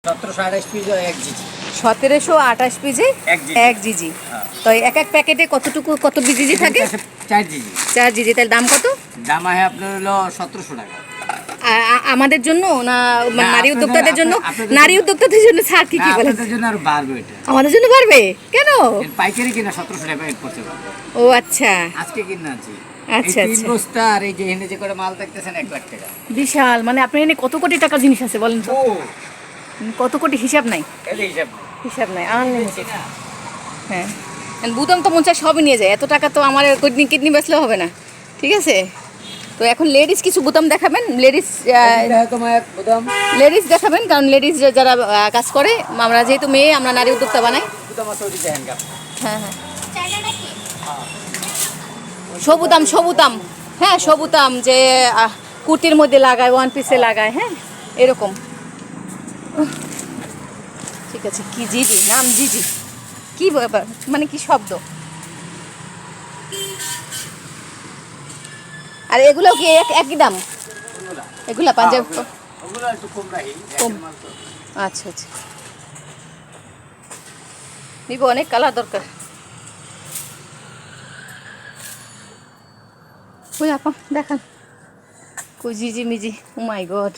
1728 piece 1 জিজি। 1728 পিসে 1 জিজি। তো এক এক প্যাকেটে কত জিজি থাকে? 4 জিজি। 4 জিজি। তাহলে দাম কত? দাম হয় আপনার হলো 1700 টাকা। আমাদের জন্য না নারী আপনাদের উদ্যোক্তাদের জন্য? আপনাদের নারী উদ্যোক্তাদের জন্য ছাড় কি বলেন? আপনাদের জন্য আর বাড়বে এটা। আমাদের জন্য বাড়বে কেন? পাইকারি কিনা 1700 টাকা প্যাকেট পড়তে পারবে। ও আচ্ছা আজকে কিনা আছে। এই আচ্ছা 3 আচ্ছা। বস্তা আর এই যে এনে যে করে মাল দেখতেছেন 1 লাখ টাকা। বিশাল। মানে আপনার এনে কত কোটি টাকা জিনিস আছে বলেন তো? ও কত কোটি হিসাব নাই। এর হিসাব নেই। হিসাব নাই, আনলিমিটেড। হ্যাঁ, বুদাম তো মন চায় সবই নিয়ে যায়। এত টাকা তো আমার কিডনি বেচলেও হবে না। ঠিক আছে, তো এখন লেডিস কিছু বুতাম দেখাবেন। লেডিস দেখাবেন, কারণ লেডিস যারা কাজ করে, আমরা যেহেতু মেয়ে, আমরা নারী উদ্যোক্তা বানাই। হ্যাঁ হ্যাঁ, সবুতাম সবুতাম। হ্যাঁ সবুতাম, যে কুর্তির মধ্যে লাগায়, ওয়ান পিসে লাগায়। হ্যাঁ এরকম। ঠিক আছে, কি জিজি নাম? জিজি কি ব্যাপার, মানে কি শব্দ? আর এগুলো কি একই দাম? এগুলা পাঞ্জাব কম? আচ্ছা আচ্ছা, নিব। অনেক কালার দরকার। ওই আপা দেখান, কই জিজি মিজি। ও মাই গড,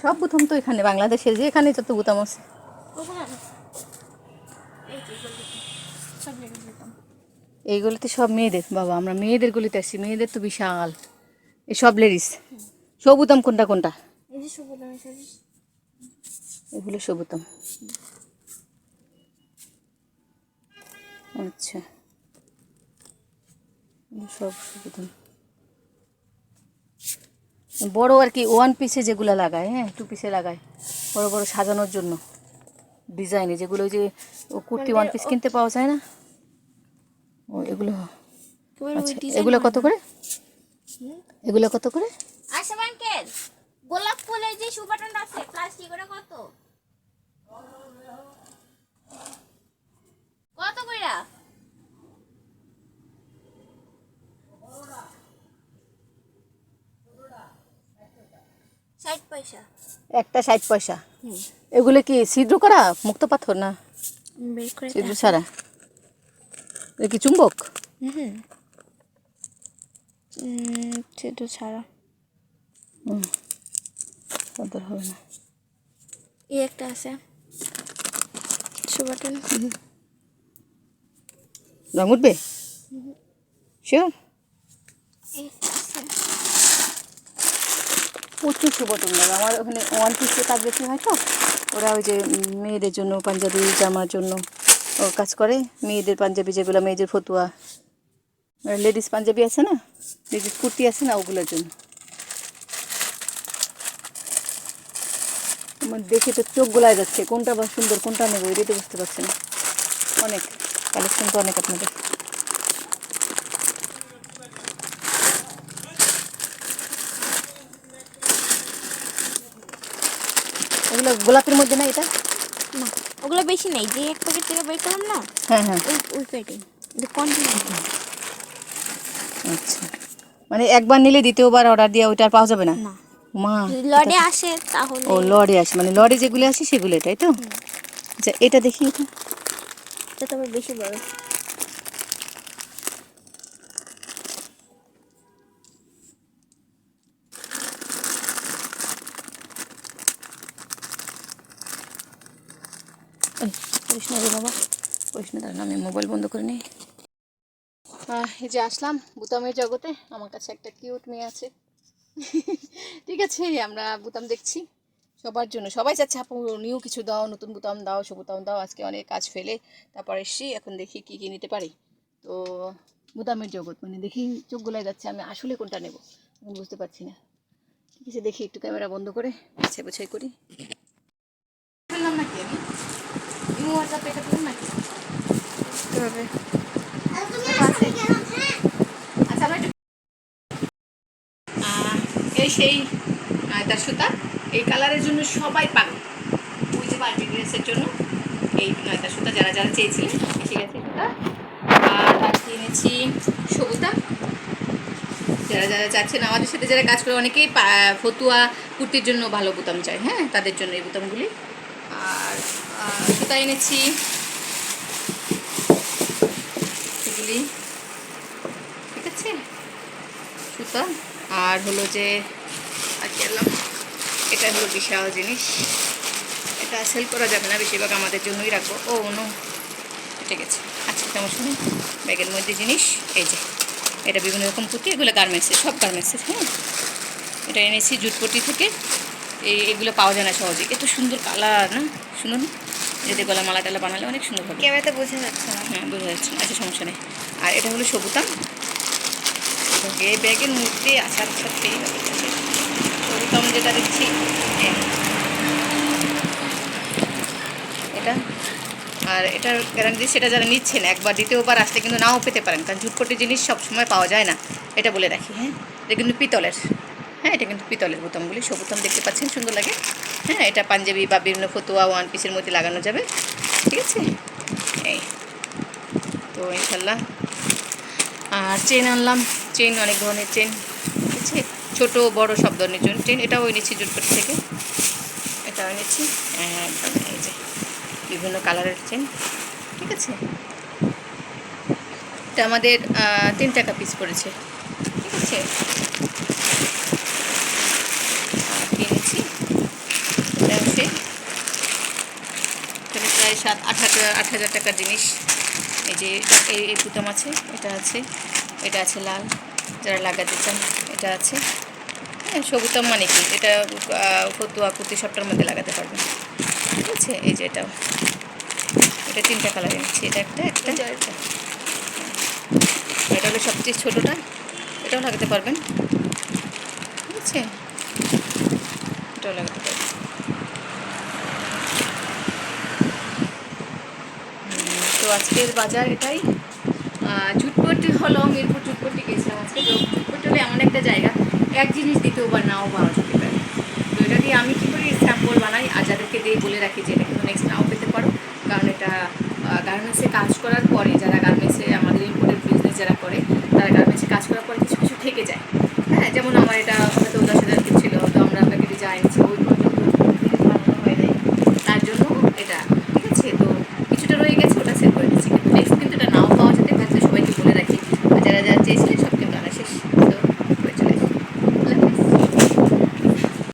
সব বুতাম তো এখানে বাংলাদেশে, যে এখানে যত বুতাম আছে। এইগুলোতে সব মেয়েদের। বাবা, আমরা মেয়েদের গুলিতে আসছি। মেয়েদের তো বিশাল। এই সব লেডিস। সবুতাম কোনটা কোনটা? এগুলো সবুতাম। আচ্ছা, সব সবুতাম। বড় আর কি, ওয়ান পিসে যেগুলো লাগায়, হ্যাঁ 2 পিসে লাগায়, বড় বড় সাজানোর জন্য ডিজাইনে, যেগুলো ওই যে কুর্তি 1 পিস কিনতে পাওয়া যায় না, ও এগুলো। আচ্ছা, এগুলো কত করে? এগুলো কত করে? আচ্ছা আঙ্কেল, গোলাপ ফুলের যে শু বাটনটা আছে প্লাস্টিক, ওটা কত কত কইরা? 60 পয়সা একটা। 60 পয়সা। এগুলো কি ছিদ্র করা মুক্ত পাথর না বের করে ছিদ্র ছাড়া? এ কি চুম্বক? ছিদ্র ছাড়া। পাথর হবে না। এই একটা আছে শু বাটন। রং উঠবে? শিওর? প্রচুর সুবটন লাগে আমার ওখানে। 1 পিসে কাজ বেশি হয় তো, ওরা ওই যে মেয়েদের জন্য পাঞ্জাবি জামার জন্য ও কাজ করে। মেয়েদের পাঞ্জাবি, যেগুলো মেয়েদের ফতুয়া, লেডিস পাঞ্জাবি আছে না, লেডিস কুর্তি আছে না, ওগুলোর জন্য। আমার দেখে তো চোখ গোলায় যাচ্ছে, কোনটা বা সুন্দর, কোনটা নেবো এটাই তো বুঝতে পারছি না। অনেক কালেকশন তো অনেক আপনাদের। ওগুলো গোলাপের মধ্যে না? এটা না, ওগুলো বেশি নেই। যে এক প্যাকেট থেকে বের করলাম না, হ্যাঁ হ্যাঁ, ওই প্যাকেটে কন্টিনিউ। আচ্ছা, মানে একবার নিলে দ্বিতীয়বার অর্ডার দিয়ে ওইটা আর পাওয়া যাবে না? না, মা, লডে আসে তাহলে। ও লরি আসে, মানে লরি যেগুলো আসে সেগুলো, তাই তো? আচ্ছা, এটা দেখি। এটা তবে বেশি বড়। কৃষ্ণ রে বাবা, কৃষ্ণ, দাঁড়ান আমি মোবাইল বন্ধ করে নিই। এই যে আসলাম বুতামের জগতে। আমার কাছে একটা কিউট মেয়ে আছে। ঠিক আছে, আমরা বুতাম দেখছি সবার জন্য। সবাই চাচ্ছে আপু নিউ কিছু দাও, নতুন বুতাম দাও, সব বুতাম দাও। আজকে অনেক কাজ ফেলে তারপর এসছি, এখন দেখি কী কী নিতে পারি। তো বুতামের জগৎ, মানে দেখি চোখ গোলায় যাচ্ছে, আমি আসলে কোনটা নেব এখন বুঝতে পারছি না। ঠিক আছে, দেখি একটু ক্যামেরা বন্ধ করে বাছাই বাছাই করি। ফেললাম নাকি আমি? নিউ হোয়াটসঅ্যাপে এটা ফেললাম নাকি? কীভাবে? আচ্ছা, আমরা এই সেই নয়তার সুতা, এই কালারের জন্য সবাই পাগল। ওই যে পার্টি ড্রেসের জন্য এই নয়তার সুতা যারা যারা চেয়েছিলেন এসে গেছে সুতা। আর কিনেছি সবুতা, যারা যারা চাচ্ছেন আমাদের সাথে যারা কাজ করে, অনেকেই ফতুয়া কুর্তির জন্য ভালো বুতাম চায়, হ্যাঁ তাদের জন্য এই বুতামগুলি। আর সুতা এনেছি এগুলি, ঠিক আছে, সুতা। আর হলো যে আর কি আনলাম, এটা হলো বিশাল জিনিস, এটা সেল করা যাবে না, বেশিরভাগ আমাদের জন্যই রাখবো। ও নো, ঠিক আছে, আচ্ছা সমস্যা নেই। ব্যাগের মধ্যে জিনিস এই যে, এটা বিভিন্ন রকম পুঁতি, এগুলো গার্মেন্টসের, সব গার্মেন্টসের। হ্যাঁ, এটা এনেছি জুটপট্টি থেকে। এগুলো পাওয়া যায় না সহজে। এত সুন্দর কালার না, শুনুন, যদি গলা মালা টালা বানালে অনেক সুন্দর হবে। ক্যামেরাতে বোঝা যাচ্ছে না। হ্যাঁ, বোঝা যাচ্ছে না, আচ্ছা সমস্যা নেই। আর এটা হলো সবুতাম, এই ব্যাগের মধ্যে আসার সাথেই হবে সবুতাম যেটা দিচ্ছি এটা। আর এটার গ্যারান্টি সেটা যারা নিচ্ছেন, একবার দ্বিতীয়বার আসলে কিন্তু নাও পেতে পারেন, কারণ ঝুটপটি জিনিস সবসময় পাওয়া যায় না, এটা বলে রাখি। হ্যাঁ, এটা কিন্তু পিতলের। হ্যাঁ, এটা কিন্তু পিতলের বোতামগুলি, সবুতাম দেখতে পাচ্ছেন, সুন্দর লাগে। হ্যাঁ, এটা পাঞ্জাবি বা বিভিন্ন ফতুয়া ওয়ান পিসের মধ্যে লাগানো যাবে, ঠিক আছে। এই তো ইনশাল্লাহ। আর চেন আনলাম, চেন অনেক ধরনের চেন, ঠিক আছে, ছোটো বড়ো সব ধরনের চেন। এটাও এনেছি জুটপটি থেকে, এটাও এনেছি একদম, এই যে বিভিন্ন কালারের চেন, ঠিক আছে। এটা আমাদের 3 টাকা পিস পড়েছে, ঠিক আছে। আর কিনেছি এটা হচ্ছে, এখানে প্রায় 7-8 হাজার টাকার জিনিস। এই যে এই পুতাম আছে, এটা আছে, এটা আছে লাল, যারা লাগাতে চান এটা আছে। হ্যাঁ, সবুতাম মানে কি, এটা ফতুয়া কুর্তি সবটার মধ্যে লাগাতে পারবেন, ঠিক আছে। এই যে এটাও, এটা 3টা কালার এনেছি, এটা একটা একটা। এটা হলো সবচেয়ে ছোটোটা, এটাও লাগাতে পারবেন, ঠিক আছে, এটাও লাগাতে পারবেন। তো আজকের বাজার এটাই। ঝুটপটি হলো মিরপুর ঝুটপটি গেছিলাম আজকে। ঝুটপটি হলো এমন একটা জায়গা, এক জিনিস দ্বিতীয় বা নাও পাওয়া যেতে পারে। তো এটা দিয়ে আমি কী করি, স্যাম্পল বানাই আর যাদেরকে দিয়ে বলে রাখি যে এটা কিন্তু নেক্সট নাও পেতে পারো, কারণ এটা গার্মেন্টসে কাজ করার পরে যারা গার্মেন্টসে আমাদের